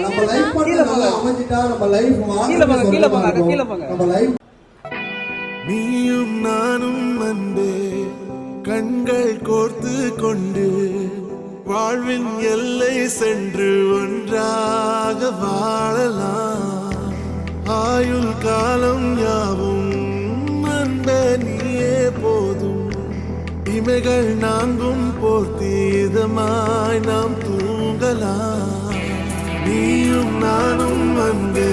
நம்ம லைஃப் பண்ண அமைஞ்சிட்டா நம்ம லைஃப் நம்ம லைஃப். நீயும் நானும் அன்பே கண்கள் கோர்த்து கொண்டு வாழ்வின் எல்லை சென்று ஒன்றாக வாழலாம். ஆயுள் காலம் யாவும் அன்பே நீயே போதும். இமைகள் நான்கும் போர்த்தி இதமாய் நாம் தூங்கலாம். நீயும் நானும் அன்பே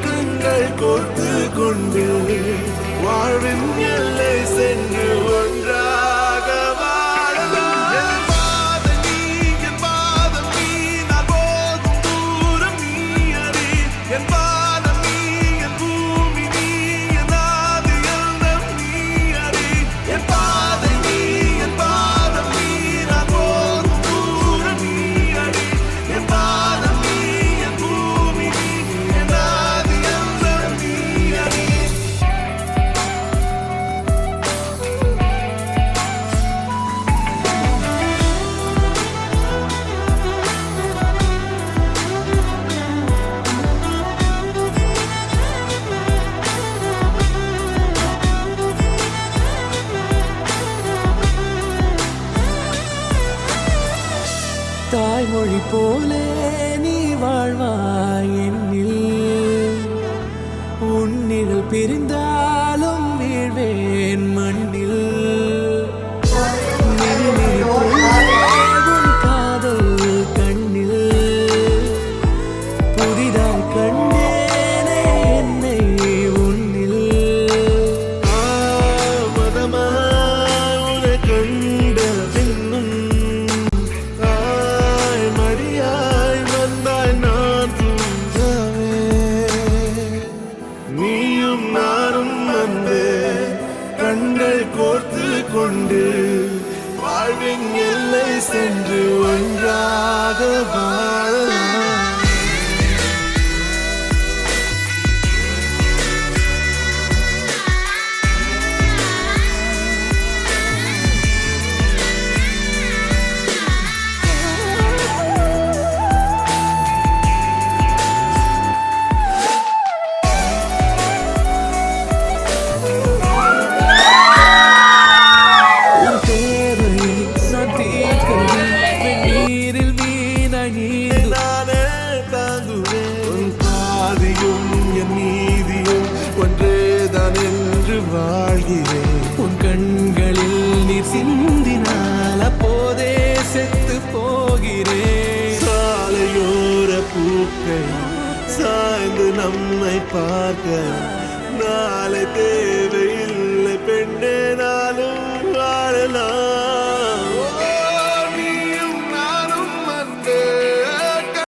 கண்கள் கோர்த்து கொண்டு வாழ்வின் எல்லை சென்று ஒன்றாக வாழலாம். என் பாதம் நீ, என் பாதம் நீ, நான் போகும் தூரம் நீ அறி. என் பாதம் நீ, என் பூமி நீ, என் ஆதி எல்லாம் நீ அறி. என் பாதம் நீ, என் பாதம் நீ, நான் போகும் தூரம் நீ அறி. என் பாதம் நீ, என் பூமி நீ, என் ஆதி எல்லாம் நீ அறி. தாய்மொழி போலே நீ வாழ்வாய் என்னில். உன்னில் பிரிந்தாலும் வீழ்வேன் மண்ணில். நினைவில் போகும் காதல் கண்ணில் புதிதாய் கண்டேனே என்னை உன்னில். மதமாய் உன்னை கண்ட பின்னும் தாய் மடியாய் வந்தாய் நான் தூங்கவே. நீயும் நானும் அன்பே கண்கள் கோர்த்து கொண்டு வாழ்வின் எல்லை சென்று ஒன்றாக வாழலாம். உன் தேவையை நான் தீர்க்கிறேன். வெந்நீரில் வீணாய் நீந்தும் நானே தாங்குவேன். உன் பாதியும் என் நீதியும் ஒன்றேதான் என்று வாழ்கிறேன். உன் கண்களில் நீர் சிந்தினால் அப்போதே செத்து போகிறேன். சாலையோர பூக்கள் சாய்ந்து நம்மை பார்க்க நாளை தேவை